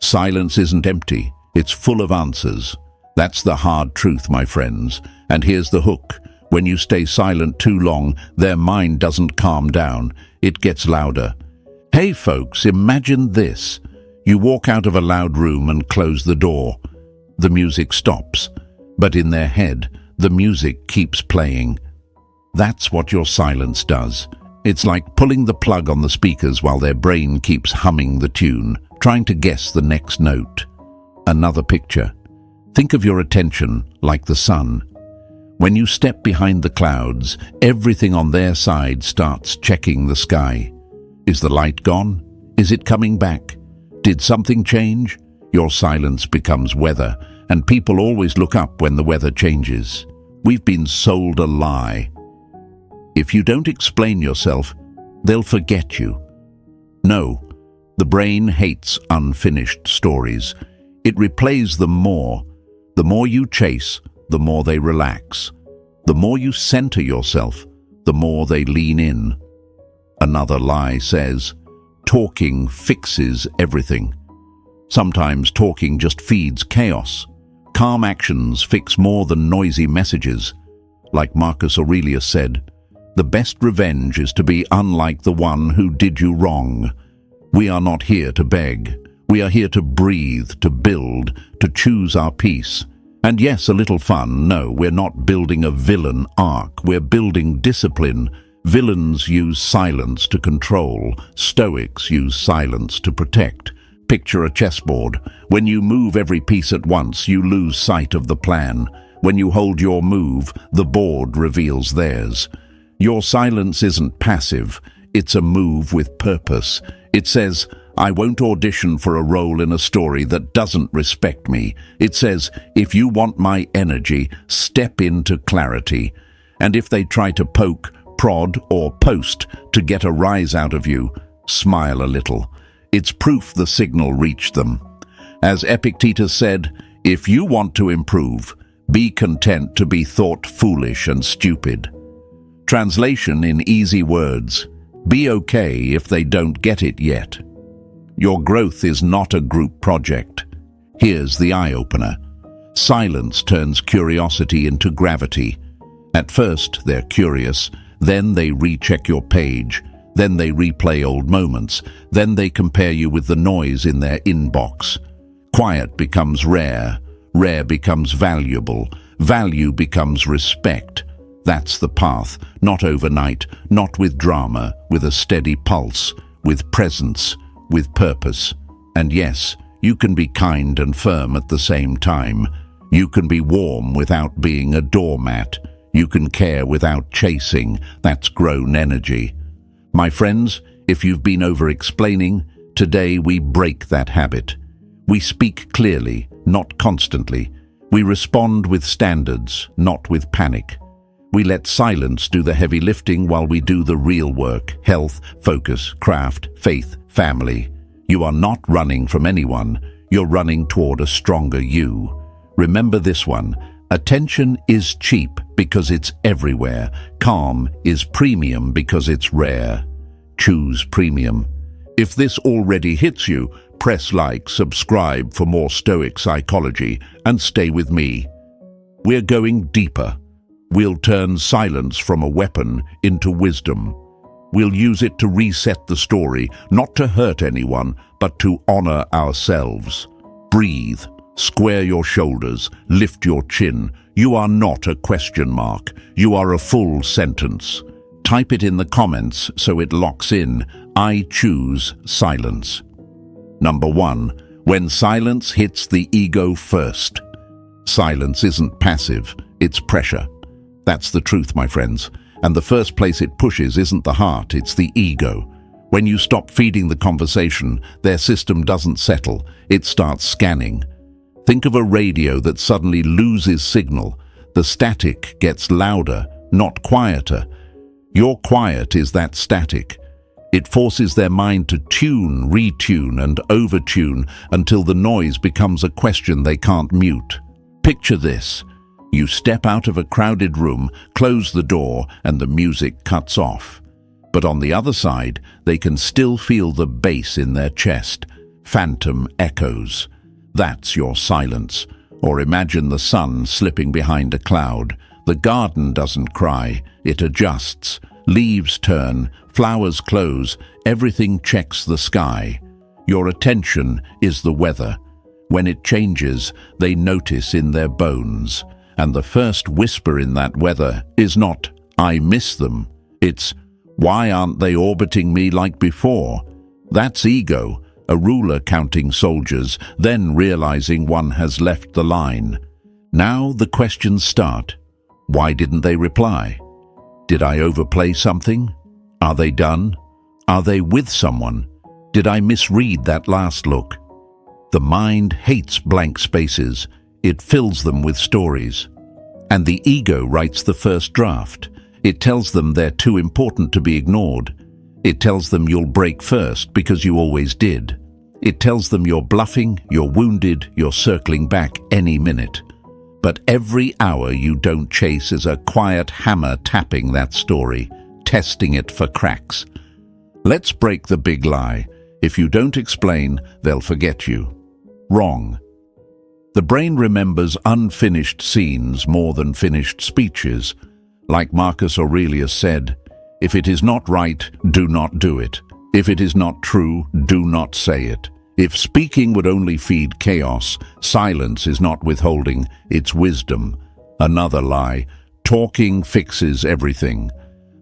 Silence isn't empty, it's full of answers. That's the hard truth, my friends. And here's the hook. When you stay silent too long, their mind doesn't calm down. It gets louder. Hey folks, imagine this. You walk out of a loud room and close the door. The music stops, but in their head, the music keeps playing. That's what your silence does. It's like pulling the plug on the speakers while their brain keeps humming the tune, trying to guess the next note. Another picture. Think of your attention like the sun. When you step behind the clouds, everything on their side starts checking the sky. Is the light gone? Is it coming back? Did something change? Your silence becomes weather, and people always look up when the weather changes. We've been sold a lie. If you don't explain yourself, they'll forget you. No, the brain hates unfinished stories. It replays them more. The more you chase, the more they relax. The more you center yourself, the more they lean in. Another lie says, talking fixes everything. Sometimes talking just feeds chaos. Calm actions fix more than noisy messages. Like Marcus Aurelius said, the best revenge is to be unlike the one who did you wrong. We are not here to beg. We are here to breathe, to build, to choose our peace. And yes, a little fun. No, we're not building a villain arc. We're building discipline. Villains use silence to control. Stoics use silence to protect. Picture a chessboard. When you move every piece at once, you lose sight of the plan. When you hold your move, the board reveals theirs. Your silence isn't passive. It's a move with purpose. It says, I won't audition for a role in a story that doesn't respect me. It says, if you want my energy, step into clarity. And if they try to poke, prod, or post to get a rise out of you, smile a little. It's proof the signal reached them. As Epictetus said, if you want to improve, be content to be thought foolish and stupid. Translation in easy words, be okay if they don't get it yet. Your growth is not a group project. Here's the eye-opener. Silence turns curiosity into gravity. At first, they're curious, then they recheck your page, then they replay old moments, then they compare you with the noise in their inbox. Quiet becomes rare, rare becomes valuable, value becomes respect. That's the path, not overnight, not with drama, with a steady pulse, with presence, with purpose. And yes, you can be kind and firm at the same time. You can be warm without being a doormat. You can care without chasing. That's grown energy. My friends, if you've been over-explaining, today we break that habit. We speak clearly, not constantly. We respond with standards, not with panic. We let silence do the heavy lifting while we do the real work: health, focus, craft, faith, family. You are not running from anyone. You're running toward a stronger you. Remember this one. Attention is cheap because it's everywhere. Calm is premium because it's rare. Choose premium. If this already hits you, press like, subscribe for more Stoic psychology, and stay with me. We're going deeper. We'll turn silence from a weapon into wisdom. We'll use it to reset the story, not to hurt anyone, but to honor ourselves. Breathe, square your shoulders, lift your chin. You are not a question mark. You are a full sentence. Type it in the comments so it locks in. I choose silence. Number 1. When silence hits the ego first. Silence isn't passive, it's pressure. That's the truth, my friends. And the first place it pushes isn't the heart, it's the ego. When you stop feeding the conversation, their system doesn't settle. It starts scanning. Think of a radio that suddenly loses signal. The static gets louder, not quieter. Your quiet is that static. It forces their mind to tune, retune, and overtune until the noise becomes a question they can't mute. Picture this. You step out of a crowded room, close the door, and the music cuts off. But on the other side, they can still feel the bass in their chest. phantom echoes. That's your silence. Or imagine the sun slipping behind a cloud. The garden doesn't cry, it adjusts. Leaves turn, flowers close, everything checks the sky. Your attention is the weather. When it changes, they notice in their bones. And the first whisper in that weather is not, "I miss them." It's, "Why aren't they orbiting me like before?" That's ego, a ruler counting soldiers, then realizing one has left the line. Now the questions start. Why didn't they reply? Did I overplay something? Are they done? Are they with someone? Did I misread that last look? The mind hates blank spaces. It fills them with stories. And the ego writes the first draft. It tells them they're too important to be ignored. It tells them you'll break first because you always did. It tells them you're bluffing, you're wounded, you're circling back any minute. But every hour you don't chase is a quiet hammer tapping that story, testing it for cracks. Let's break the big lie. If you don't explain, they'll forget you. Wrong. The brain remembers unfinished scenes more than finished speeches. Like Marcus Aurelius said, "If it is not right, do not do it. If it is not true, do not say it." If speaking would only feed chaos, silence is not withholding, it's wisdom. Another lie. Talking fixes everything.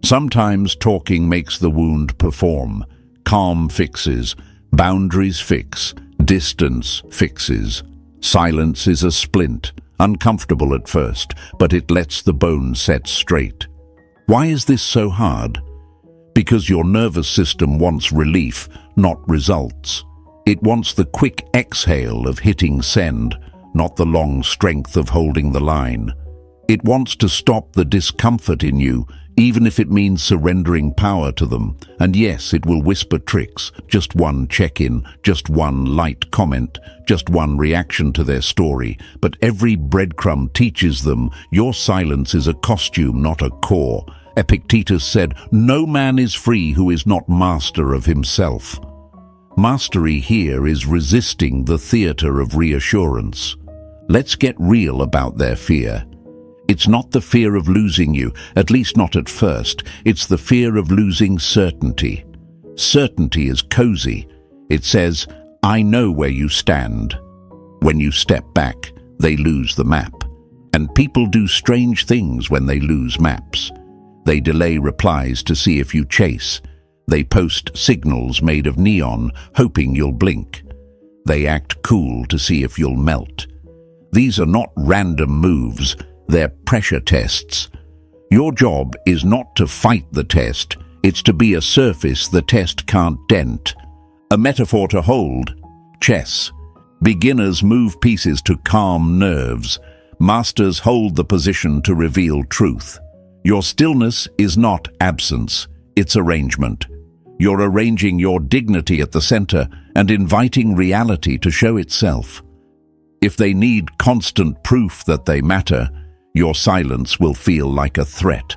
Sometimes talking makes the wound perform. Calm fixes. Boundaries fix. Distance fixes. Silence is a splint, uncomfortable at first, but it lets the bone set straight. Why is this so hard? Because your nervous system wants relief, not results. It wants the quick exhale of hitting send, not the long strength of holding the line. It wants to stop the discomfort in you, even if it means surrendering power to them. And yes, it will whisper tricks, just one check-in, just one light comment, just one reaction to their story. But every breadcrumb teaches them your silence is a costume, not a core. Epictetus said, "No man is free who is not master of himself." Mastery here is resisting the theater of reassurance. Let's get real about their fear. It's not the fear of losing you, at least not at first. It's the fear of losing certainty. Certainty is cozy. It says, "I know where you stand." When you step back, they lose the map. And people do strange things when they lose maps. They delay replies to see if you chase. They post signals made of neon, hoping you'll blink. They act cool to see if you'll melt. These are not random moves, they're pressure tests. Your job is not to fight the test, it's to be a surface the test can't dent. A metaphor to hold: chess. Beginners move pieces to calm nerves. Masters hold the position to reveal truth. Your stillness is not absence, it's arrangement. You're arranging your dignity at the center and inviting reality to show itself. If they need constant proof that they matter, your silence will feel like a threat.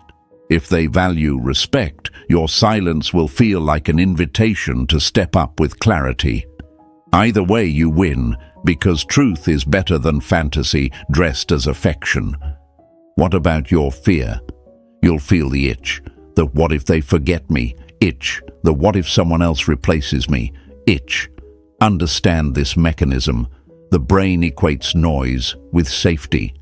If they value respect, your silence will feel like an invitation to step up with clarity. Either way you win, because truth is better than fantasy dressed as affection. What about your fear? You'll feel the itch, the what if they forget me itch, the what if someone else replaces me itch. Understand this mechanism. The brain equates noise with safety.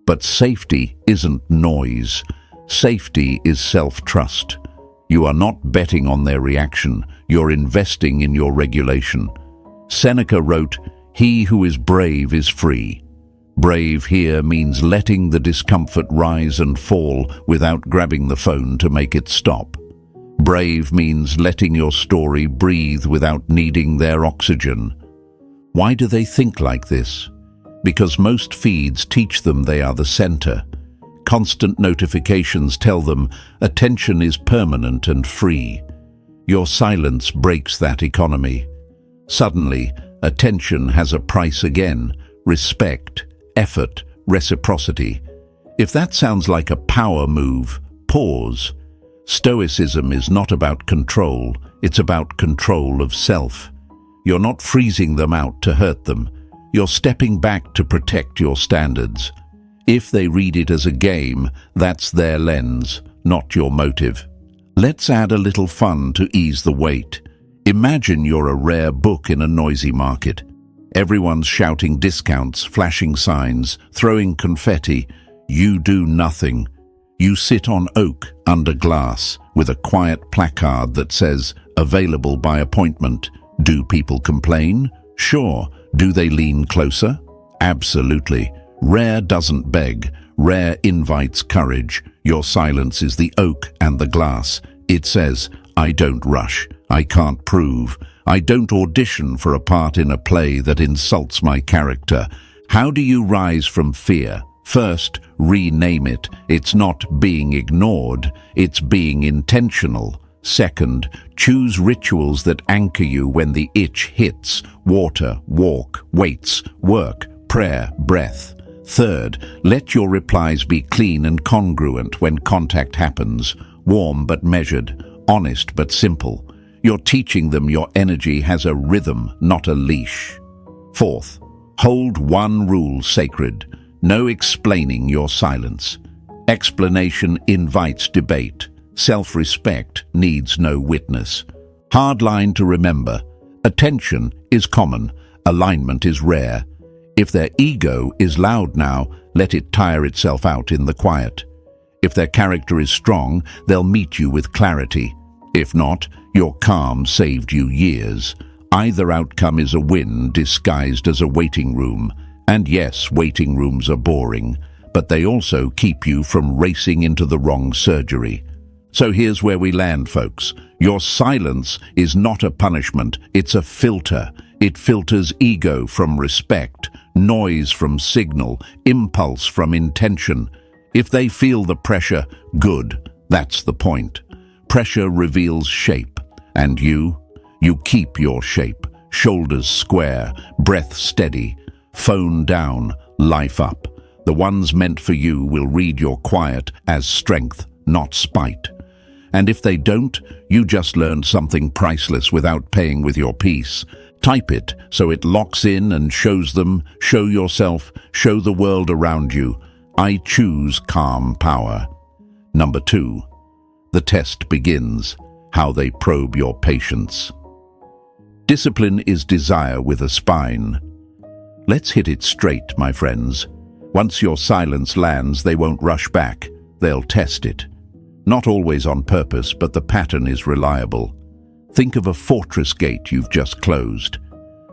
But safety isn't noise. Safety is self-trust. You are not betting on their reaction, you're investing in your regulation. Seneca wrote, "He who is brave is free." Brave here means letting the discomfort rise and fall without grabbing the phone to make it stop. Brave means letting your story breathe without needing their oxygen. Why do they think like this? Because most feeds teach them they are the center. Constant notifications tell them attention is permanent and free. Your silence breaks that economy. Suddenly, attention has a price again: respect, effort, reciprocity. If that sounds like a power move, pause. Stoicism is not about control, it's about control of self. You're not freezing them out to hurt them. You're stepping back to protect your standards. If they read it as a game, that's their lens, not your motive. Let's add a little fun to ease the weight. Imagine you're a rare book in a noisy market. Everyone's shouting discounts, flashing signs, throwing confetti. You do nothing. You sit on oak under glass with a quiet placard that says, "Available by appointment." Do people complain? Sure. Do they lean closer? Absolutely. Rare doesn't beg. Rare invites courage. Your silence is the oak and the glass. It says, "I don't rush. I can't prove. I don't audition for a part in a play that insults my character." How do you rise from fear? First, rename it. It's not being ignored. It's being intentional. Second, choose rituals that anchor you when the itch hits. Water, walk, weights, work, prayer, breath. Third, let your replies be clean and congruent when contact happens. Warm but measured, honest but simple. You're teaching them your energy has a rhythm, not a leash. Fourth, hold one rule sacred. No explaining your silence. Explanation invites debate. Self-respect needs no witness. Hard line to remember. Attention is common. Alignment is rare. If their ego is loud now, let it tire itself out in the quiet. If their character is strong, they'll meet you with clarity. If not, your calm saved you years. Either outcome is a win disguised as a waiting room. And yes, waiting rooms are boring, but they also keep you from racing into the wrong surgery. So here's where we land, folks. Your silence is not a punishment, it's a filter. It filters ego from respect, noise from signal, impulse from intention. If they feel the pressure, good. That's the point. Pressure reveals shape. And you keep your shape. Shoulders square, breath steady, phone down, life up. The ones meant for you will read your quiet as strength, not spite. And if they don't, you just learned something priceless without paying with your peace. Type it so it locks in and shows them, show yourself, show the world around you. I choose calm power. Number 2. The test begins. How they probe your patience. Discipline is desire with a spine. Let's hit it straight, my friends. Once your silence lands, they won't rush back. They'll test it. Not always on purpose, but the pattern is reliable. Think of a fortress gate you've just closed.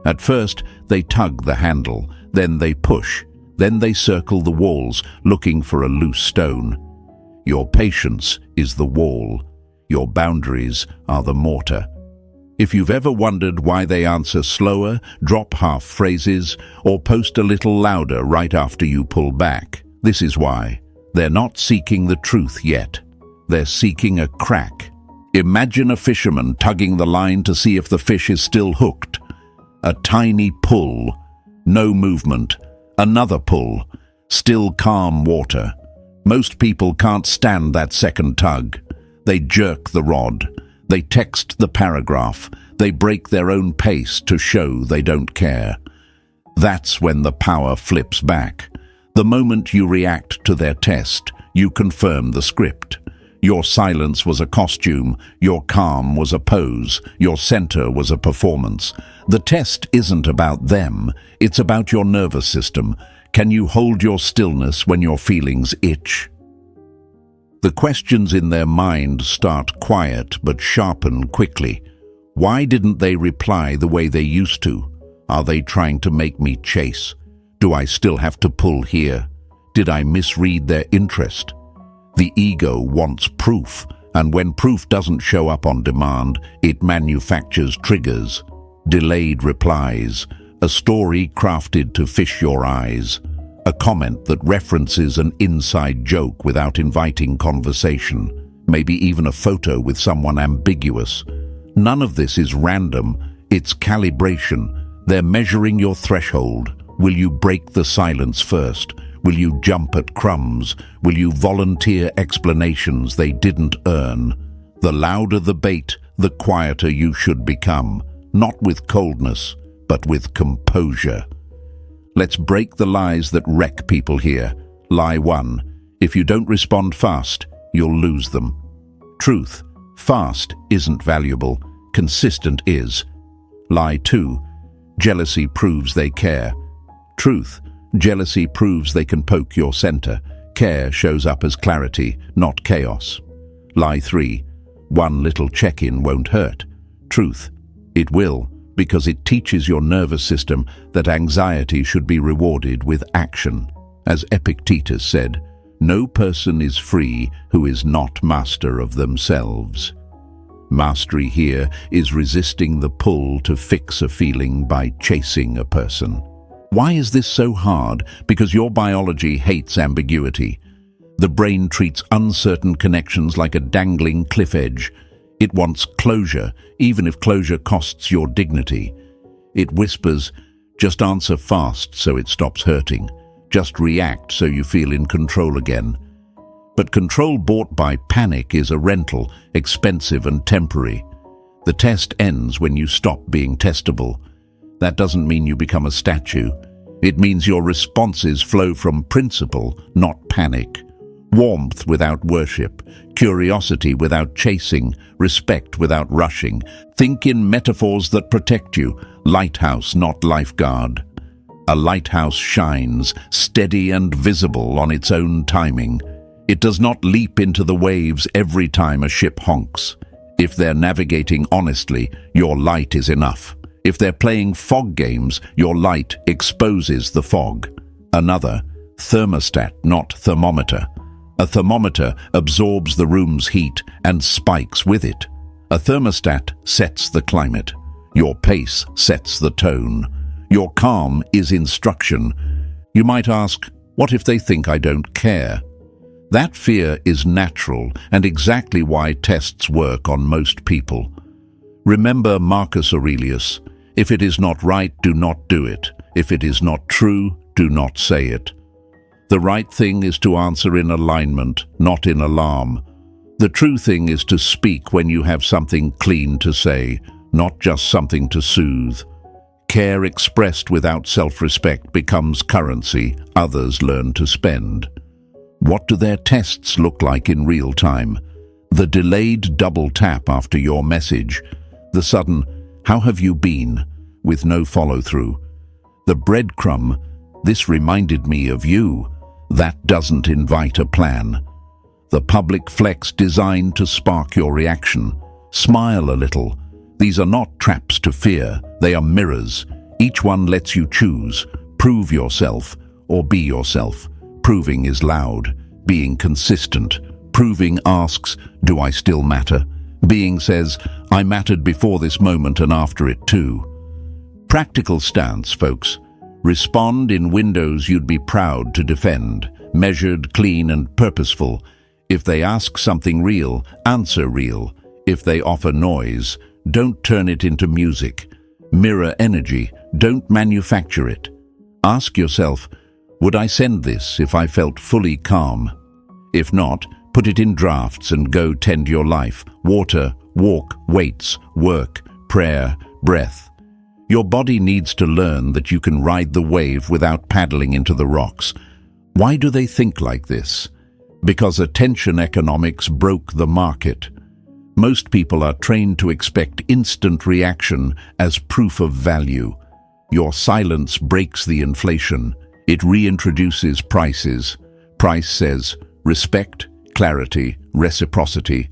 At first, they tug the handle, then they push, then they circle the walls, looking for a loose stone. Your patience is the wall. Your boundaries are the mortar. If you've ever wondered why they answer slower, drop half phrases, or post a little louder right after you pull back, this is why. They're not seeking the truth yet. They're seeking a crack. Imagine a fisherman tugging the line to see if the fish is still hooked. A tiny pull, no movement. Another pull, still calm water. Most people can't stand that second tug. They jerk the rod. They text the paragraph. They break their own pace to show they don't care. That's when the power flips back. The moment you react to their test, you confirm the script. Your silence was a costume, your calm was a pose, your center was a performance. The test isn't about them, it's about your nervous system. Can you hold your stillness when your feelings itch? The questions in their mind start quiet but sharpen quickly. Why didn't they reply the way they used to? Are they trying to make me chase? Do I still have to pull here? Did I misread their interest? The ego wants proof, and when proof doesn't show up on demand, it manufactures triggers, delayed replies, a story crafted to fish your eyes, a comment that references an inside joke without inviting conversation, maybe even a photo with someone ambiguous. None of this is random, it's calibration. They're measuring your threshold. Will you break the silence first? Will you jump at crumbs? Will you volunteer explanations they didn't earn? The louder the bait, the quieter you should become. not with coldness, but with composure. Let's break the lies that wreck people here. Lie 1. If you don't respond fast, you'll lose them. Truth. Fast isn't valuable. Consistent is. Lie 2. Jealousy proves they care. Truth. Jealousy proves they can poke your center. Care shows up as clarity, not chaos. Lie 3. One little check-in won't hurt. Truth. It will, because it teaches your nervous system that anxiety should be rewarded with action. As Epictetus said, no person is free who is not master of themselves. Mastery here is resisting the pull to fix a feeling by chasing a person. Why is this so hard? Because your biology hates ambiguity. The brain treats uncertain connections like a dangling cliff edge. It wants closure, even if closure costs your dignity. It whispers, just answer fast so it stops hurting. Just react so you feel in control again. But control bought by panic is a rental, expensive and temporary. The test ends when you stop being testable. That doesn't mean you become a statue. It means your responses flow from principle, not panic. Warmth without worship, curiosity without chasing, respect without rushing. Think in metaphors that protect you. Lighthouse, not lifeguard. A lighthouse shines, steady and visible on its own timing. It does not leap into the waves every time a ship honks. If they're navigating honestly, your light is enough. If they're playing fog games, your light exposes the fog. Another, thermostat, not thermometer. A thermometer absorbs the room's heat and spikes with it. A thermostat sets the climate. Your pace sets the tone. Your calm is instruction. You might ask, what if they think I don't care? That fear is natural and exactly why tests work on most people. Remember Marcus Aurelius, if it is not right, do not do it. If it is not true, do not say it. The right thing is to answer in alignment, not in alarm. The true thing is to speak when you have something clean to say, not just something to soothe. Care expressed without self-respect becomes currency others learn to spend. What do their tests look like in real time? The delayed double tap after your message. The sudden, how have you been? With no follow-through. The breadcrumb, this reminded me of you. That doesn't invite a plan. The public flex designed to spark your reaction. Smile a little. These are not traps to fear, they are mirrors. Each one lets you choose. Prove yourself or be yourself. Proving is loud. Being consistent. Proving asks, do I still matter? Being says, I mattered before this moment and after it too. Practical stance, folks. Respond in windows you'd be proud to defend. Measured, clean and purposeful. If they ask something real, answer real. If they offer noise, don't turn it into music. Mirror energy, don't manufacture it. Ask yourself, would I send this if I felt fully calm? If not, put it in drafts and go tend your life. Water, walk, weights, work, prayer, breath. Your body needs to learn that you can ride the wave without paddling into the rocks. Why do they think like this? Because attention economics broke the market. Most people are trained to expect instant reaction as proof of value. Your silence breaks the inflation. It reintroduces prices. Price says respect, clarity, reciprocity.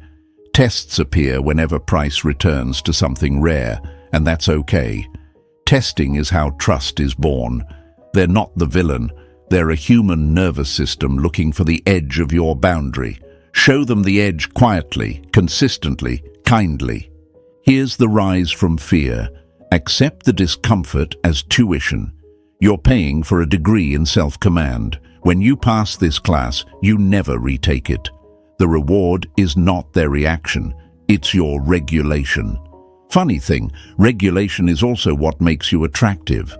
Tests appear whenever price returns to something rare, and that's okay. Testing is how trust is born. They're not the villain. They're a human nervous system looking for the edge of your boundary. Show them the edge quietly, consistently, kindly. Here's the rise from fear. Accept the discomfort as tuition. You're paying for a degree in self-command. When you pass this class, you never retake it. The reward is not their reaction. It's your regulation. Funny thing, regulation is also what makes you attractive.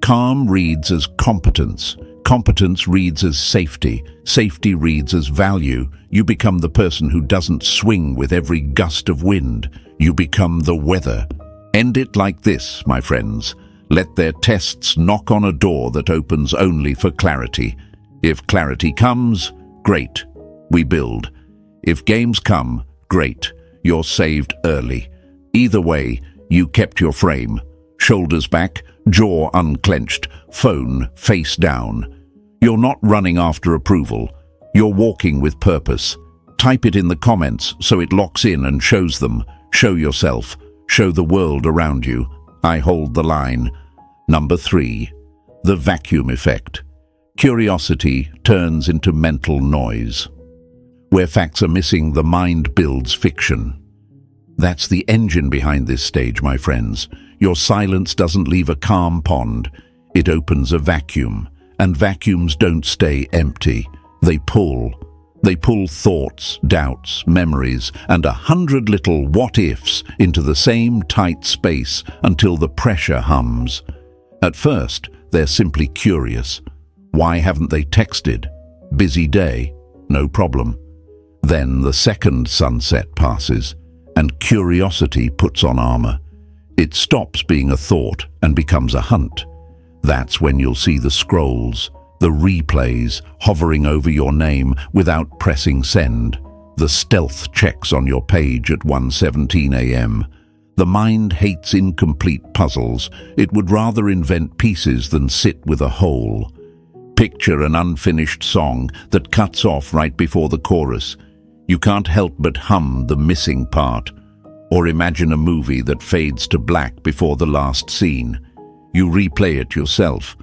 Calm reads as competence. Competence reads as safety. Safety reads as value. You become the person who doesn't swing with every gust of wind. You become the weather. End it like this, my friends. Let their tests knock on a door that opens only for clarity. If clarity comes, great, we build. If games come, great, you're saved early. Either way, you kept your frame. Shoulders back, jaw unclenched, phone face down. You're not running after approval. You're walking with purpose. Type it in the comments so it locks in and shows them. Show yourself. Show the world around you. I hold the line. Number 3. The vacuum effect. Curiosity turns into mental noise. Where facts are missing, the mind builds fiction. That's the engine behind this stage, my friends. Your silence doesn't leave a calm pond. It opens a vacuum. And vacuums don't stay empty. They pull. They pull thoughts, doubts, memories, and 100 little what-ifs into the same tight space until the pressure hums. At first, they're simply curious. Why haven't they texted? Busy day? No problem. Then the second sunset passes, and curiosity puts on armor. It stops being a thought and becomes a hunt. That's when you'll see the scrolls, the replays hovering over your name without pressing send, the stealth checks on your page at 1:17 a.m. The mind hates incomplete puzzles. It would rather invent pieces than sit with a whole. Picture an unfinished song that cuts off right before the chorus. You can't help but hum the missing part. Or imagine a movie that fades to black before the last scene. You replay it yourself.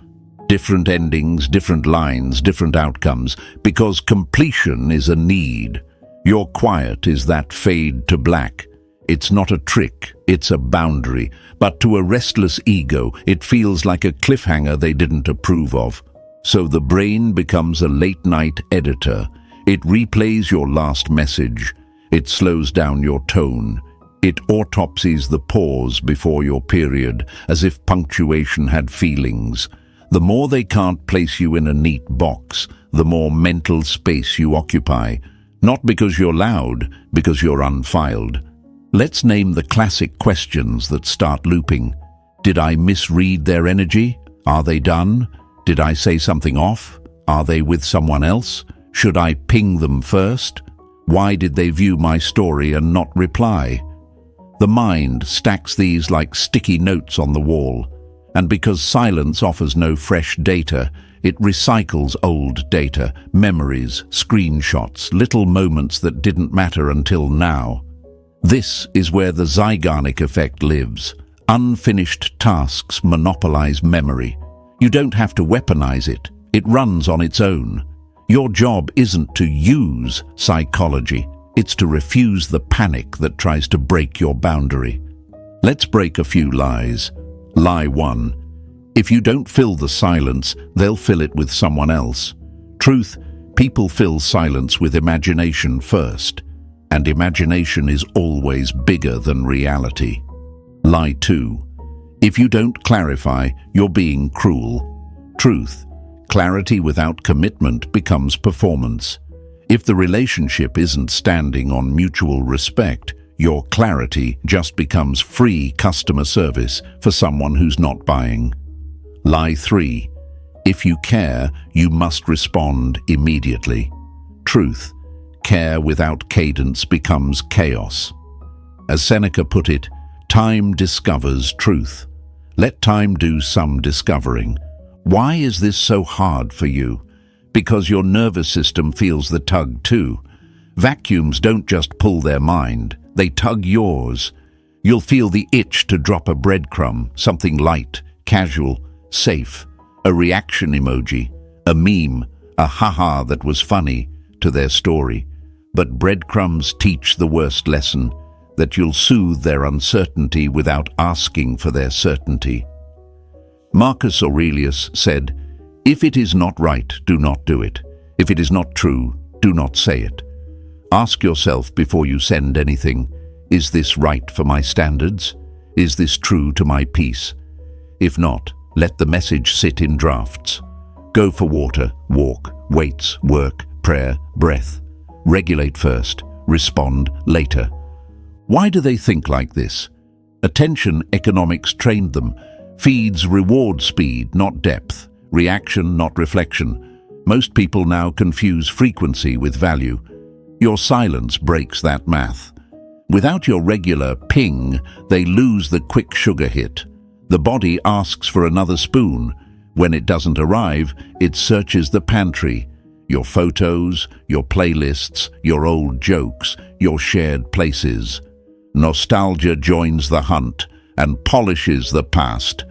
Different endings, different lines, different outcomes, because completion is a need. Your quiet is that fade to black. It's not a trick, it's a boundary, but to a restless ego, it feels like a cliffhanger they didn't approve of. So the brain becomes a late-night editor. It replays your last message. It slows down your tone. It autopsies the pause before your period, as if punctuation had feelings. The more they can't place you in a neat box, the more mental space you occupy. Not because you're loud, because you're unfiled. Let's name the classic questions that start looping. Did I misread their energy? Are they done? Did I say something off? Are they with someone else? Should I ping them first? Why did they view my story and not reply? The mind stacks these like sticky notes on the wall. And because silence offers no fresh data, it recycles old data, memories, screenshots, little moments that didn't matter until now. This is where the Zeigarnik effect lives. Unfinished tasks monopolize memory. You don't have to weaponize it. It runs on its own. Your job isn't to use psychology. It's to refuse the panic that tries to break your boundary. Let's break a few lies. Lie 1. If you don't fill the silence, they'll fill it with someone else. Truth, people fill silence with imagination first, and imagination is always bigger than reality. Lie 2. If you don't clarify, you're being cruel. Truth, clarity without commitment becomes performance. If the relationship isn't standing on mutual respect, your clarity just becomes free customer service for someone who's not buying. Lie 3. If you care, you must respond immediately. Truth. Care without cadence becomes chaos. As Seneca put it, time discovers truth. Let time do some discovering. Why is this so hard for you? Because your nervous system feels the tug too. Vacuums don't just pull their mind, they tug yours. You'll feel the itch to drop a breadcrumb, something light, casual, safe, a reaction emoji, a meme, a haha that was funny to their story. But breadcrumbs teach the worst lesson, that you'll soothe their uncertainty without asking for their certainty. Marcus Aurelius said, "If it is not right, do not do it. If it is not true, do not say it." Ask yourself before you send anything, is this right for my standards? Is this true to my peace? If not, let the message sit in drafts. Go for water, walk, weights, work, prayer, breath. Regulate first, respond later. Why do they think like this? Attention economics trained them. Feeds reward speed, not depth. Reaction, not reflection. Most people now confuse frequency with value. Your silence breaks that math. Without your regular ping, they lose the quick sugar hit. The body asks for another spoon. When it doesn't arrive, it searches the pantry. Your photos, your playlists, your old jokes, your shared places. Nostalgia joins the hunt and polishes the past.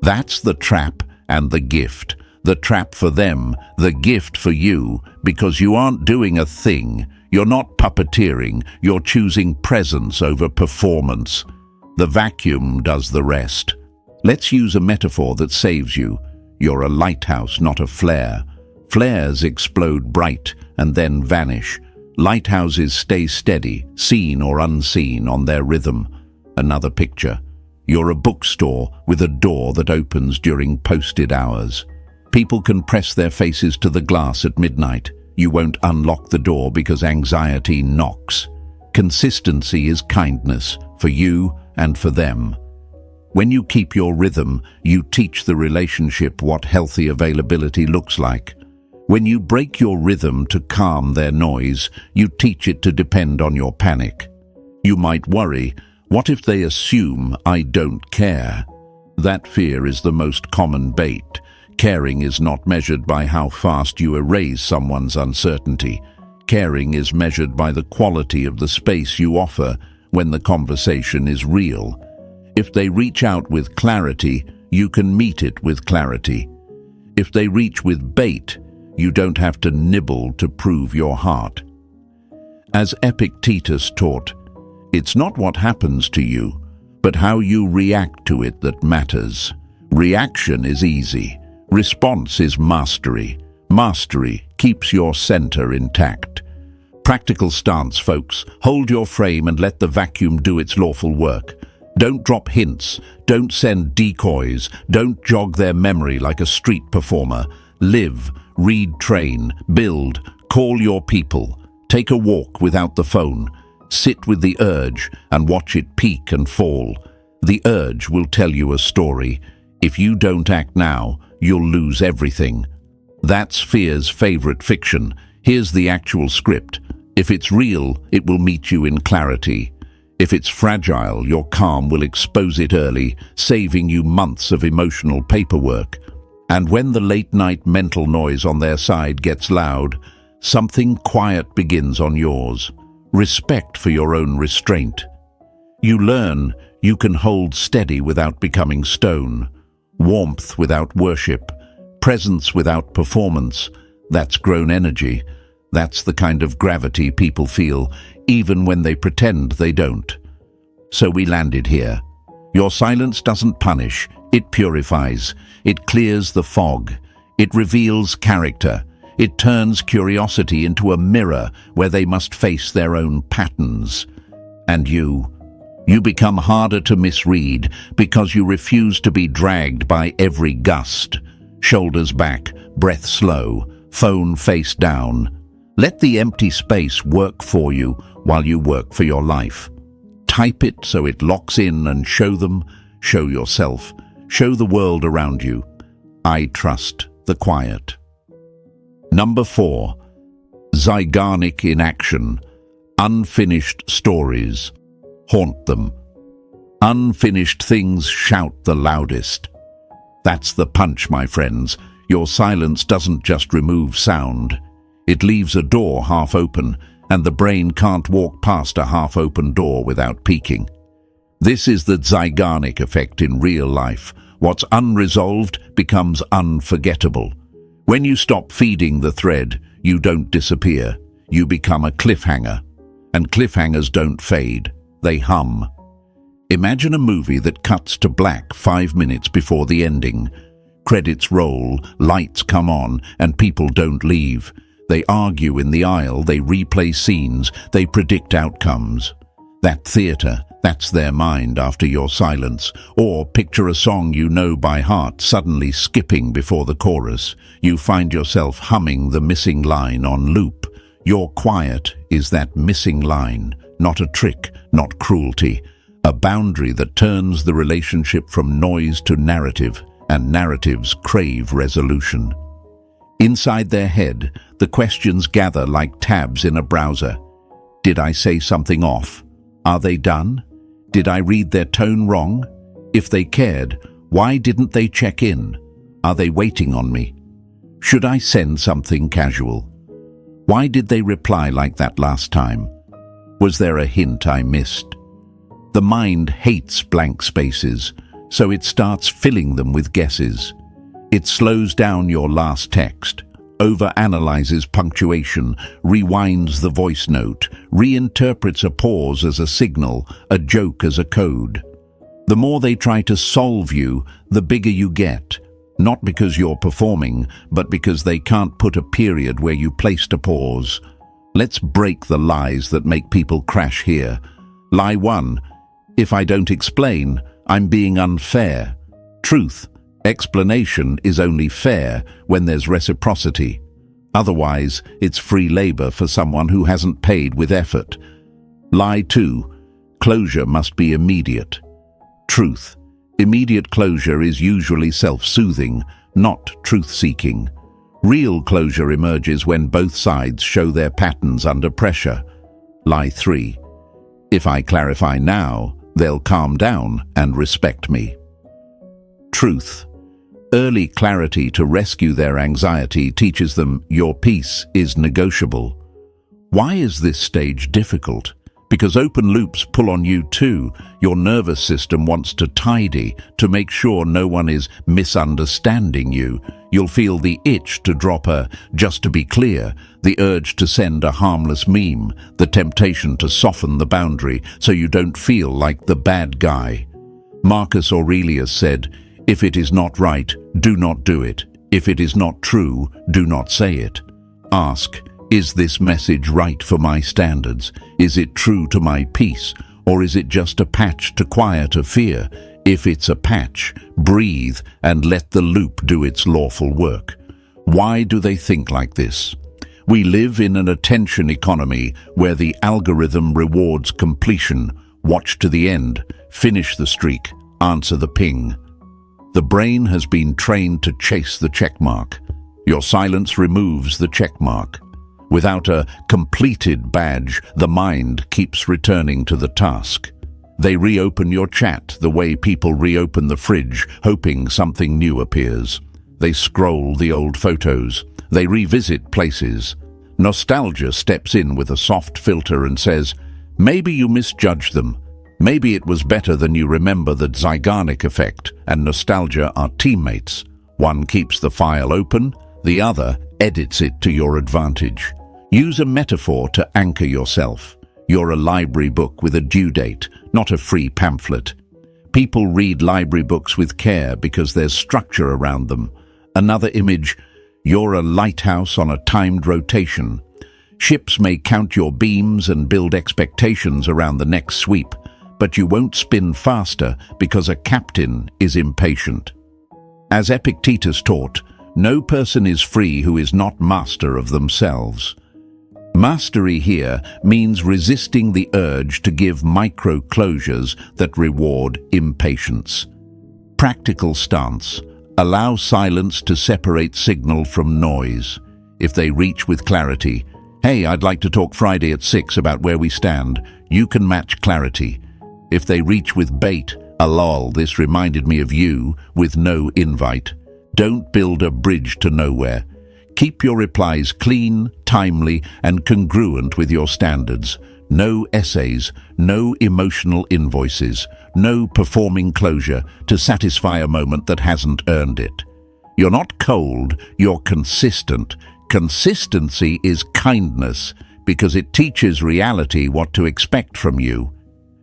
That's the trap and the gift. The trap for them, the gift for you, because you aren't doing a thing. You're not puppeteering, you're choosing presence over performance. The vacuum does the rest. Let's use a metaphor that saves you. You're a lighthouse, not a flare. Flares explode bright and then vanish. Lighthouses stay steady, seen or unseen, on their rhythm. Another picture. You're a bookstore with a door that opens during posted hours. People can press their faces to the glass at midnight. You won't unlock the door because anxiety knocks. Consistency is kindness, for you and for them. When you keep your rhythm, you teach the relationship what healthy availability looks like. When you break your rhythm to calm their noise, you teach it to depend on your panic. You might worry, what if they assume I don't care? That fear is the most common bait. Caring is not measured by how fast you erase someone's uncertainty. Caring is measured by the quality of the space you offer when the conversation is real. If they reach out with clarity, you can meet it with clarity. If they reach with bait, you don't have to nibble to prove your heart. As Epictetus taught, it's not what happens to you, but how you react to it that matters. Reaction is easy. Response is mastery. Mastery keeps your center intact. Practical stance, folks. Hold your frame and let the vacuum do its lawful work. Don't drop hints. Don't send decoys. Don't jog their memory like a street performer. Live, read, train, build, call your people. Take a walk without the phone. Sit with the urge and watch it peak and fall. The urge will tell you a story. If you don't act now, you'll lose everything. That's fear's favorite fiction. Here's the actual script. If it's real, it will meet you in clarity. If it's fragile, your calm will expose it early, saving you months of emotional paperwork. And when the late-night mental noise on their side gets loud, something quiet begins on yours. Respect for your own restraint. You learn you can hold steady without becoming stone. Warmth without worship. Presence without performance. That's grown energy. That's the kind of gravity people feel, even when they pretend they don't. So we landed here. Your silence doesn't punish, it purifies. It clears the fog. It reveals character. It turns curiosity into a mirror where they must face their own patterns. And you become harder to misread because you refuse to be dragged by every gust. Shoulders back, breath slow, phone face down. Let the empty space work for you while you work for your life. Type it so it locks in and show them, show yourself, show the world around you. I trust the quiet. Number 4. Zeigarnik in action. Unfinished stories. Haunt them. Unfinished things shout the loudest. That's the punch, my friends. Your silence doesn't just remove sound. It leaves a door half open, and the brain can't walk past a half-open door without peeking. This is the Zeigarnik effect in real life. What's unresolved becomes unforgettable. When you stop feeding the thread, you don't disappear. You become a cliffhanger. And cliffhangers don't fade. They hum. Imagine a movie that cuts to black 5 minutes before the ending. Credits roll, lights come on, and people don't leave. They argue in the aisle, they replay scenes, they predict outcomes. That theater, that's their mind after your silence. Or picture a song you know by heart suddenly skipping before the chorus. You find yourself humming the missing line on loop. Your quiet is that missing line, not a trick, not cruelty. A boundary that turns the relationship from noise to narrative, and narratives crave resolution. Inside their head, the questions gather like tabs in a browser. Did I say something off? Are they done? Did I read their tone wrong? If they cared, why didn't they check in? Are they waiting on me? Should I send something casual? Why did they reply like that last time? Was there a hint I missed? The mind hates blank spaces, so it starts filling them with guesses. It slows down your last text, overanalyzes punctuation, rewinds the voice note, reinterprets a pause as a signal, a joke as a code. The more they try to solve you, the bigger you get. Not because you're performing, but because they can't put a period where you placed a pause. Let's break the lies that make people crash here. Lie 1. If I don't explain, I'm being unfair. Truth. Explanation is only fair when there's reciprocity. Otherwise, it's free labor for someone who hasn't paid with effort. Lie 2. Closure must be immediate. Truth. Immediate closure is usually self-soothing, not truth-seeking. Real closure emerges when both sides show their patterns under pressure. Lie 3. If I clarify now, they'll calm down and respect me. Truth. Early clarity to rescue their anxiety teaches them your peace is negotiable. Why is this stage difficult? Because open loops pull on you too. Your nervous system wants to tidy, to make sure no one is misunderstanding you. You'll feel the itch to drop a "just to be clear," the urge to send a harmless meme, the temptation to soften the boundary so you don't feel like the bad guy. Marcus Aurelius said, "If it is not right, do not do it. If it is not true, do not say it." Ask, is this message right for my standards? Is it true to my peace? Or is it just a patch to quiet a fear? If it's a patch, breathe and let the loop do its lawful work. Why do they think like this? We live in an attention economy where the algorithm rewards completion. Watch to the end, finish the streak, answer the ping. The brain has been trained to chase the checkmark. Your silence removes the checkmark. Without a completed badge, the mind keeps returning to the task. They reopen your chat the way people reopen the fridge, hoping something new appears. They scroll the old photos. They revisit places. Nostalgia steps in with a soft filter and says, maybe you misjudged them. Maybe it was better than you remember. The Zeigarnik effect and nostalgia are teammates. One keeps the file open, the other edits it to your advantage. Use a metaphor to anchor yourself. You're a library book with a due date, not a free pamphlet. People read library books with care because there's structure around them. Another image, you're a lighthouse on a timed rotation. Ships may count your beams and build expectations around the next sweep, but you won't spin faster because a captain is impatient. As Epictetus taught, no person is free who is not master of themselves. Mastery here means resisting the urge to give micro-closures that reward impatience. Practical stance. Allow silence to separate signal from noise. If they reach with clarity, "Hey, I'd like to talk Friday at 6 about where we stand," you can match clarity. If they reach with bait, a "lol, this reminded me of you," with no invite, don't build a bridge to nowhere. Keep your replies clean, timely, and congruent with your standards. No essays, no emotional invoices, no performing closure to satisfy a moment that hasn't earned it. You're not cold, you're consistent. Consistency is kindness because it teaches reality what to expect from you.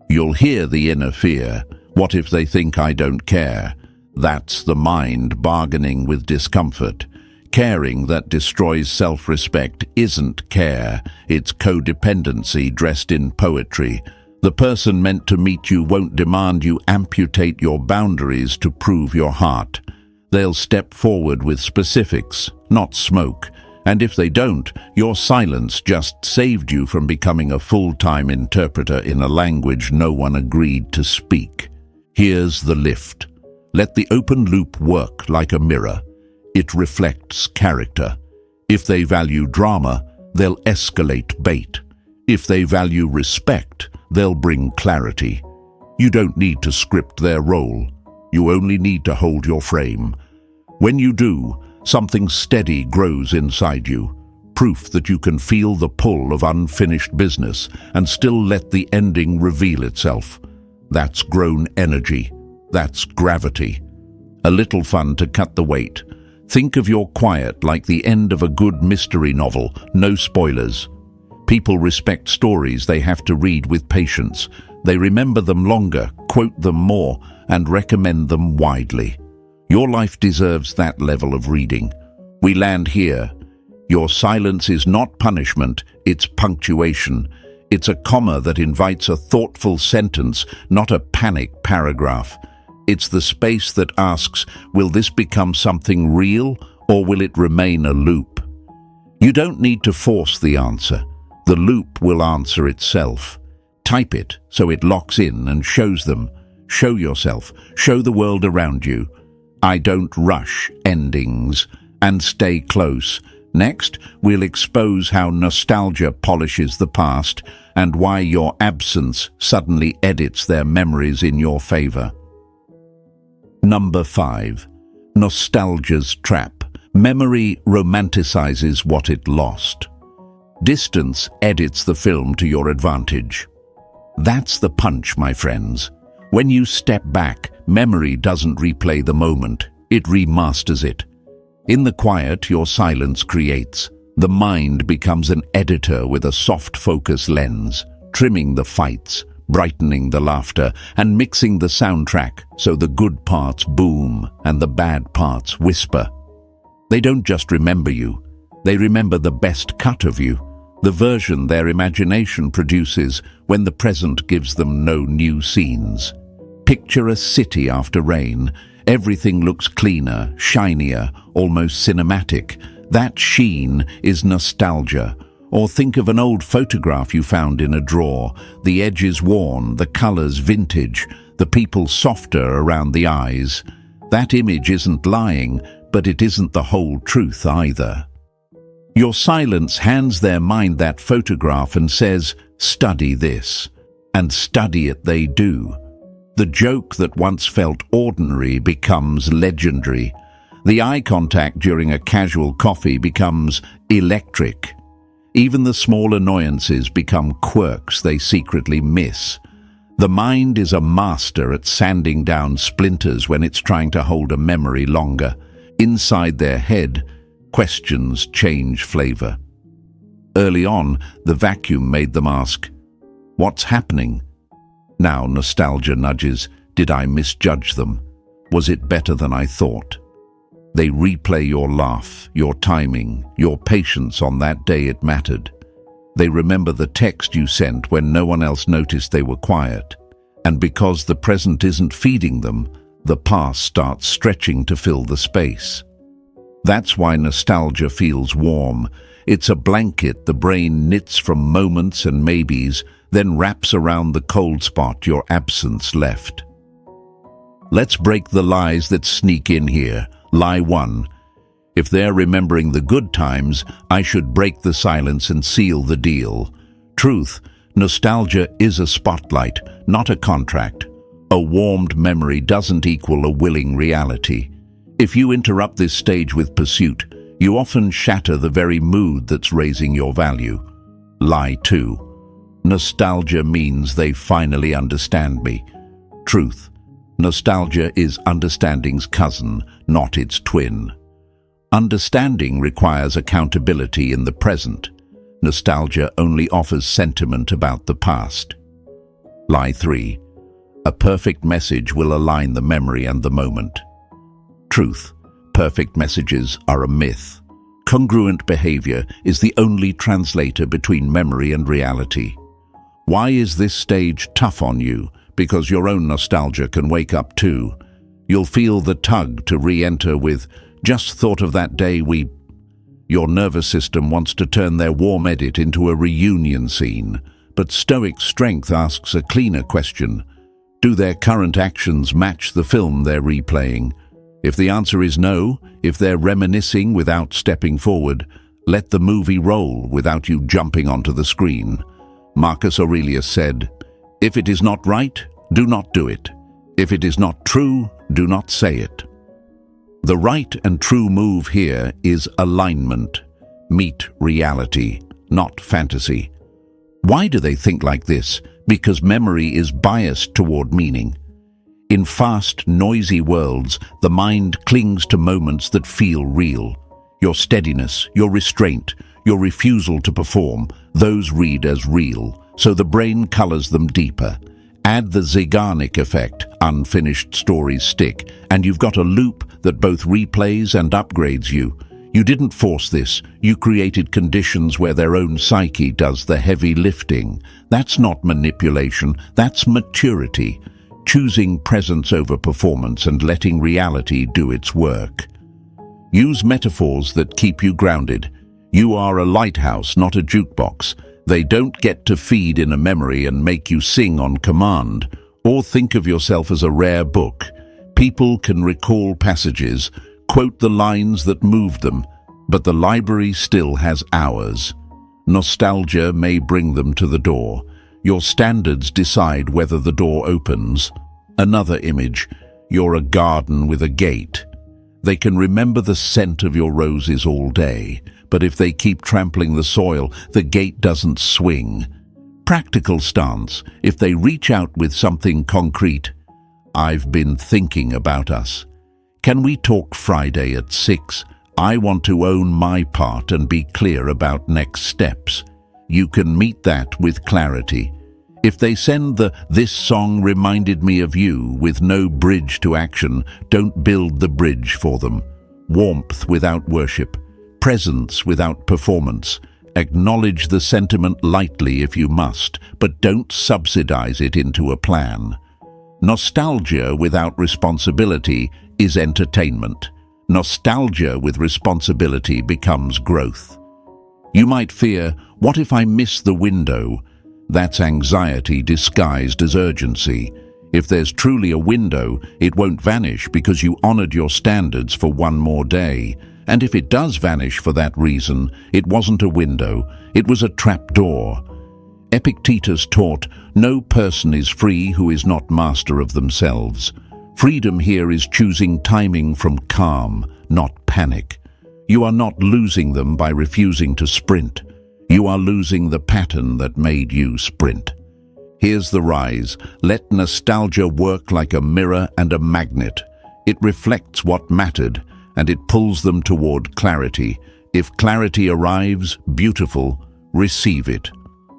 You'll hear the inner fear. What if they think I don't care? That's the mind bargaining with discomfort. Caring that destroys self-respect isn't care, it's codependency dressed in poetry. The person meant to meet you won't demand you amputate your boundaries to prove your heart. They'll step forward with specifics, not smoke. And if they don't, your silence just saved you from becoming a full-time interpreter in a language no one agreed to speak. Here's the lift. Let the open loop work like a mirror. It reflects character. If they value drama, they'll escalate bait. If they value respect, they'll bring clarity. You don't need to script their role. You only need to hold your frame. When you do, something steady grows inside you, proof that you can feel the pull of unfinished business and still let the ending reveal itself. That's grown energy. That's gravity. A little fun to cut the weight. Think of your quiet like the end of a good mystery novel, no spoilers. People respect stories they have to read with patience. They remember them longer, quote them more, and recommend them widely. Your life deserves that level of reading. We land here. Your silence is not punishment, it's punctuation. It's a comma that invites a thoughtful sentence, not a panic paragraph. It's the space that asks, will this become something real, or will it remain a loop? You don't need to force the answer. The loop will answer itself. Type it so it locks in and shows them. Show yourself. Show the world around you. I don't rush endings, and stay close. Next, we'll expose how nostalgia polishes the past and why your absence suddenly edits their memories in your favor. Number 5. Nostalgia's trap. Memory romanticizes what it lost. Distance edits the film to your advantage. That's the punch, my friends. When you step back, memory doesn't replay the moment, it remasters it. In the quiet your silence creates, the mind becomes an editor with a soft focus lens, trimming the fights, brightening the laughter, and mixing the soundtrack so the good parts boom and the bad parts whisper. They don't just remember you, they remember the best cut of you, the version their imagination produces when the present gives them no new scenes. Picture a city after rain. Everything looks cleaner, shinier, almost cinematic. That sheen is nostalgia. Or think of an old photograph you found in a drawer. The edges worn, the colors vintage, the people softer around the eyes. That image isn't lying, but it isn't the whole truth either. Your silence hands their mind that photograph and says, study this. And study it they do. The joke that once felt ordinary becomes legendary. The eye contact during a casual coffee becomes electric. Even the small annoyances become quirks they secretly miss. The mind is a master at sanding down splinters when it's trying to hold a memory longer. Inside their head, questions change flavor. Early on, the vacuum made them ask, "What's happening?" Now nostalgia nudges, "Did I misjudge them? Was it better than I thought?" They replay your laugh, your timing, your patience on that day it mattered. They remember the text you sent when no one else noticed they were quiet. And because the present isn't feeding them, the past starts stretching to fill the space. That's why nostalgia feels warm. It's a blanket the brain knits from moments and maybes, then wraps around the cold spot your absence left. Let's break the lies that sneak in here. Lie 1. If they're remembering the good times, I should break the silence and seal the deal. Truth, nostalgia is a spotlight, not a contract. A warmed memory doesn't equal a willing reality. If you interrupt this stage with pursuit, you often shatter the very mood that's raising your value. Lie 2. Nostalgia means they finally understand me. Truth. Nostalgia is understanding's cousin, not its twin. Understanding requires accountability in the present. Nostalgia only offers sentiment about the past. Lie 3. A perfect message will align the memory and the moment. Truth. Perfect messages are a myth. Congruent behavior is the only translator between memory and reality. Why is this stage tough on you? Because your own nostalgia can wake up too. You'll feel the tug to re-enter with, "Just thought of that day we..." Your nervous system wants to turn their warm edit into a reunion scene. But Stoic strength asks a cleaner question. Do their current actions match the film they're replaying? If the answer is no, if they're reminiscing without stepping forward, let the movie roll without you jumping onto the screen. Marcus Aurelius said, "If it is not right, do not do it. If it is not true, do not say it." The right and true move here is alignment. Meet reality, not fantasy. Why do they think like this? Because memory is biased toward meaning. In fast, noisy worlds, the mind clings to moments that feel real. Your steadiness, your restraint, your refusal to perform, those read as real, so the brain colors them deeper. Add the Zeigarnik effect, unfinished stories stick, and you've got a loop that both replays and upgrades you. You didn't force this, you created conditions where their own psyche does the heavy lifting. That's not manipulation, that's maturity. Choosing presence over performance and letting reality do its work. Use metaphors that keep you grounded. You are a lighthouse, not a jukebox. They don't get to feed in a memory and make you sing on command. Or think of yourself as a rare book. People can recall passages, quote the lines that moved them, but the library still has hours. Nostalgia may bring them to the door. Your standards decide whether the door opens. Another image, you're a garden with a gate. They can remember the scent of your roses all day, but if they keep trampling the soil, the gate doesn't swing. Practical stance, if they reach out with something concrete. I've been thinking about us. Can we talk Friday at 6? I want to own my part and be clear about next steps. You can meet that with clarity. If they send the "this song reminded me of you" with no bridge to action, don't build the bridge for them. Warmth without worship, presence without performance. Acknowledge the sentiment lightly if you must, but don't subsidize it into a plan. Nostalgia without responsibility is entertainment. Nostalgia with responsibility becomes growth. You might fear, what if I miss the window? That's anxiety disguised as urgency. If there's truly a window, it won't vanish because you honored your standards for one more day. And if it does vanish for that reason, it wasn't a window, it was a trapdoor. Epictetus taught, no person is free who is not master of themselves. Freedom here is choosing timing from calm, not panic. You are not losing them by refusing to sprint. You are losing the pattern that made you sprint. Here's the rise. Let nostalgia work like a mirror and a magnet. It reflects what mattered, and it pulls them toward clarity. If clarity arrives, beautiful, receive it.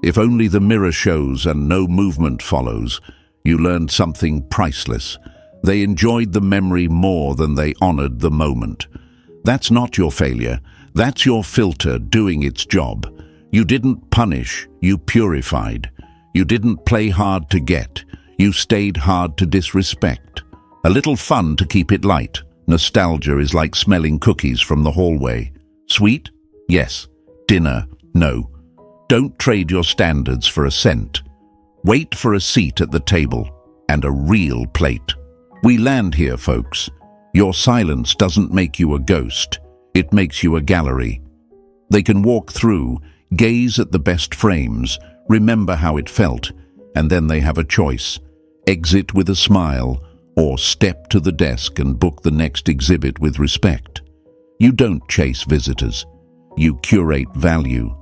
If only the mirror shows and no movement follows, you learned something priceless. They enjoyed the memory more than they honored the moment. That's not your failure. That's your filter doing its job. You didn't punish, you purified. You didn't play hard to get, you stayed hard to disrespect. A little fun to keep it light. Nostalgia is like smelling cookies from the hallway. Sweet? Yes. Dinner? No. Don't trade your standards for a cent. Wait for a seat at the table and a real plate. We land here, folks. Your silence doesn't make you a ghost. It makes you a gallery. They can walk through, gaze at the best frames, remember how it felt, and then they have a choice. Exit with a smile, or step to the desk and book the next exhibit with respect. You don't chase visitors. You curate value.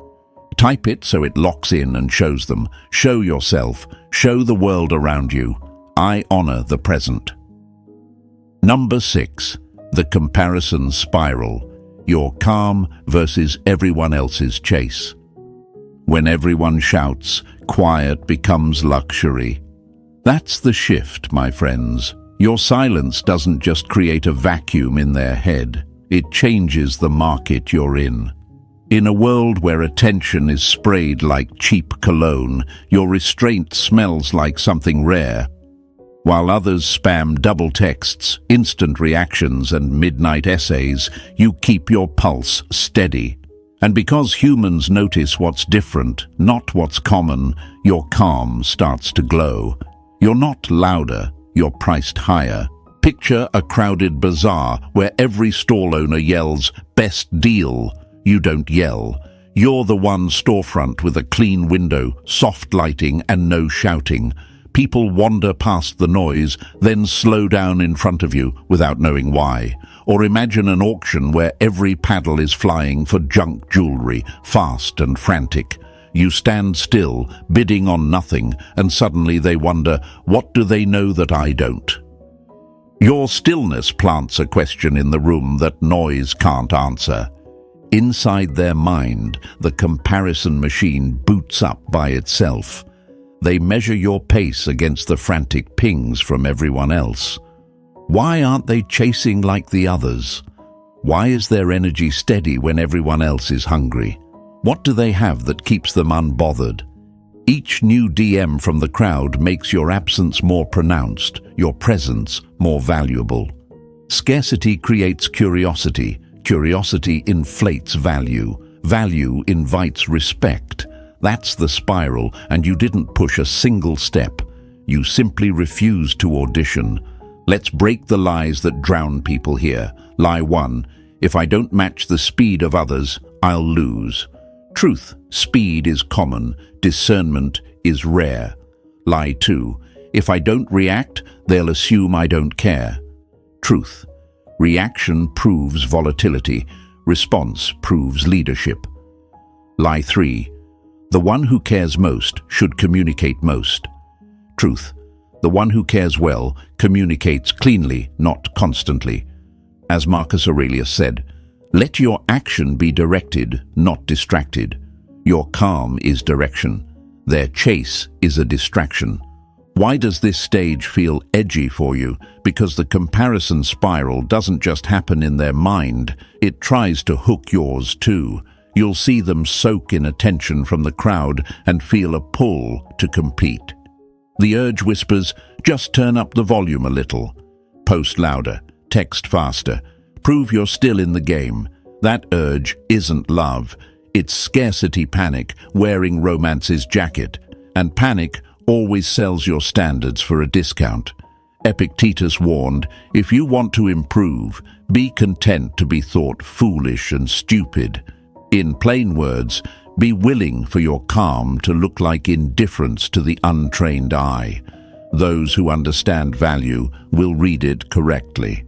Type it so it locks in and shows them. Show yourself. Show the world around you. I honor the present. Number 6. The comparison spiral. Your calm versus everyone else's chase. When everyone shouts, quiet becomes luxury. That's the shift, my friends. Your silence doesn't just create a vacuum in their head. It changes the market you're in. In a world where attention is sprayed like cheap cologne, your restraint smells like something rare. While others spam double texts, instant reactions, and midnight essays, you keep your pulse steady. And because humans notice what's different, not what's common, your calm starts to glow. You're not louder, you're priced higher. Picture a crowded bazaar where every stall owner yells, "Best deal." You don't yell. You're the one storefront with a clean window, soft lighting and no shouting. People wander past the noise, then slow down in front of you without knowing why. Or imagine an auction where every paddle is flying for junk jewelry, fast and frantic. You stand still, bidding on nothing, and suddenly they wonder, what do they know that I don't? Your stillness plants a question in the room that noise can't answer. Inside their mind, the comparison machine boots up by itself. They measure your pace against the frantic pings from everyone else. Why aren't they chasing like the others? Why is their energy steady when everyone else is hungry? What do they have that keeps them unbothered? Each new DM from the crowd makes your absence more pronounced, your presence more valuable. Scarcity creates curiosity. Curiosity inflates value. Value invites respect. That's the spiral, and you didn't push a single step. You simply refused to audition. Let's break the lies that drown people here. Lie 1. If I don't match the speed of others, I'll lose. Truth. Speed is common. Discernment is rare. Lie 2. If I don't react, they'll assume I don't care. Truth. Reaction proves volatility. Response proves leadership. Lie 3. The one who cares most should communicate most. Truth. The one who cares well communicates cleanly, not constantly. As Marcus Aurelius said, let your action be directed, not distracted. Your calm is direction. Their chase is a distraction. Why does this stage feel edgy for you? Because the comparison spiral doesn't just happen in their mind, it tries to hook yours too. You'll see them soak in attention from the crowd and feel a pull to compete. The urge whispers, just turn up the volume a little. Post louder, text faster, prove you're still in the game. That urge isn't love, it's scarcity panic wearing romance's jacket. And panic always sells your standards for a discount. Epictetus warned, if you want to improve, be content to be thought foolish and stupid. In plain words, be willing for your calm to look like indifference to the untrained eye. Those who understand value will read it correctly.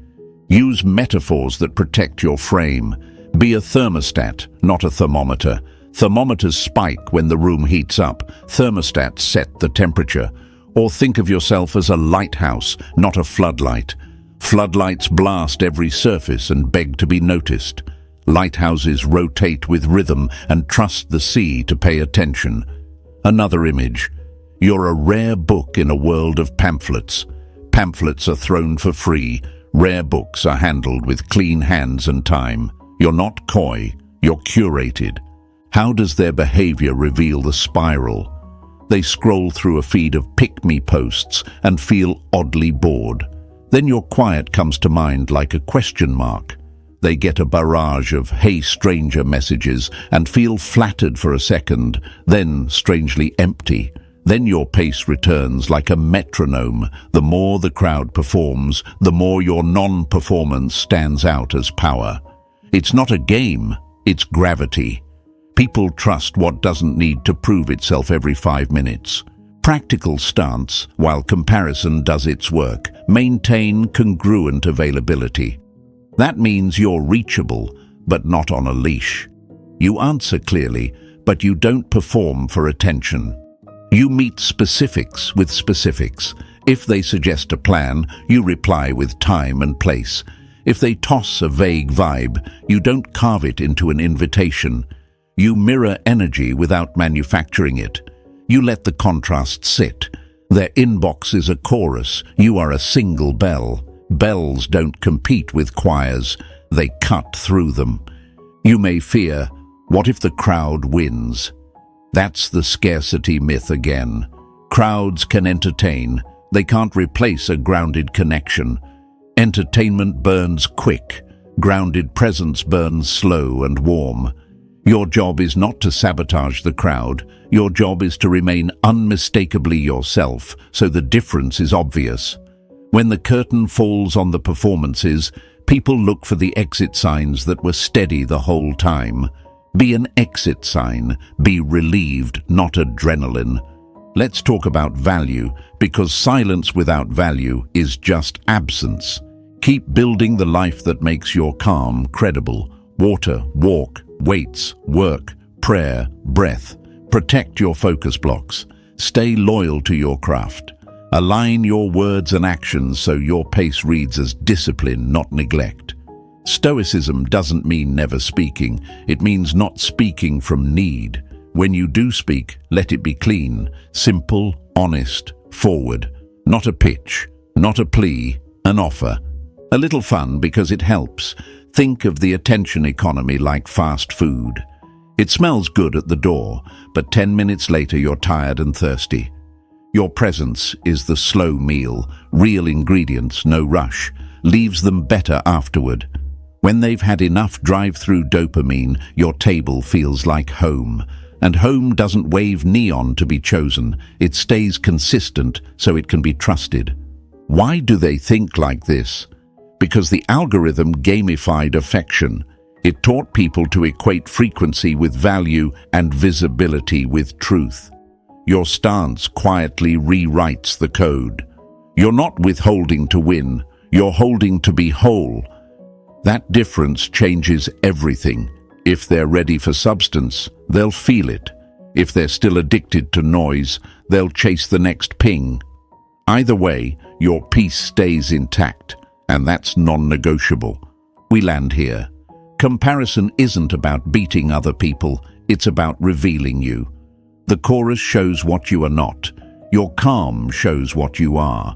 Use metaphors that protect your frame. Be a thermostat, not a thermometer. Thermometers spike when the room heats up. Thermostats set the temperature. Or think of yourself as a lighthouse, not a floodlight. Floodlights blast every surface and beg to be noticed. Lighthouses rotate with rhythm and trust the sea to pay attention. Another image. You're a rare book in a world of pamphlets. Pamphlets are thrown for free. Rare books are handled with clean hands and time. You're not coy, you're curated. How does their behavior reveal the spiral? They scroll through a feed of pick-me posts and feel oddly bored. Then your quiet comes to mind like a question mark. They get a barrage of "Hey stranger" messages and feel flattered for a second, then strangely empty. Then your pace returns like a metronome. The more the crowd performs, the more your non-performance stands out as power. It's not a game, it's gravity. People trust what doesn't need to prove itself every 5 minutes. Practical stance, while comparison does its work. Maintain congruent availability. That means you're reachable, but not on a leash. You answer clearly, but you don't perform for attention. You meet specifics with specifics. If they suggest a plan, you reply with time and place. If they toss a vague vibe, you don't carve it into an invitation. You mirror energy without manufacturing it. You let the contrast sit. Their inbox is a chorus. You are a single bell. Bells don't compete with choirs. They cut through them. You may fear, what if the crowd wins? That's the scarcity myth again. Crowds can entertain. They can't replace a grounded connection. Entertainment burns quick. Grounded presence burns slow and warm. Your job is not to sabotage the crowd. Your job is to remain unmistakably yourself, so the difference is obvious. When the curtain falls on the performances, people look for the exit signs that were steady the whole time. Be an exit sign. Be relieved, not adrenaline. Let's talk about value, because silence without value is just absence. Keep building the life that makes your calm credible. Water, walk, weights, work, prayer, breath. Protect your focus blocks. Stay loyal to your craft. Align your words and actions so your pace reads as discipline, not neglect. Stoicism doesn't mean never speaking. It means not speaking from need. When you do speak, let it be clean, simple, honest, forward. Not a pitch, not a plea, an offer. A little fun because it helps. Think of the attention economy like fast food. It smells good at the door, but 10 minutes later you're tired and thirsty. Your presence is the slow meal, real ingredients, no rush, leaves them better afterward. When they've had enough drive-through dopamine, your table feels like home. And home doesn't wave neon to be chosen. It stays consistent so it can be trusted. Why do they think like this? Because the algorithm gamified affection. It taught people to equate frequency with value and visibility with truth. Your stance quietly rewrites the code. You're not withholding to win, you're holding to be whole. That difference changes everything. If they're ready for substance, they'll feel it. If they're still addicted to noise, they'll chase the next ping. Either way, your peace stays intact, and that's non-negotiable. We land here. Comparison isn't about beating other people, it's about revealing you. The chorus shows what you are not. Your calm shows what you are.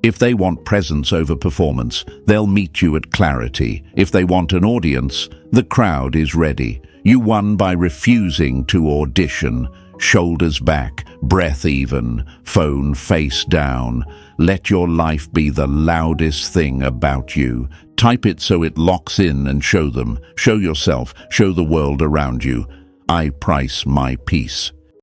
If they want presence over performance, they'll meet you at clarity. If they want an audience, the crowd is ready. You won by refusing to audition. Shoulders back, breath even, phone face down. Let your life be the loudest thing about you. Type it so it locks in and show them. Show yourself, show the world around you. I price my peace.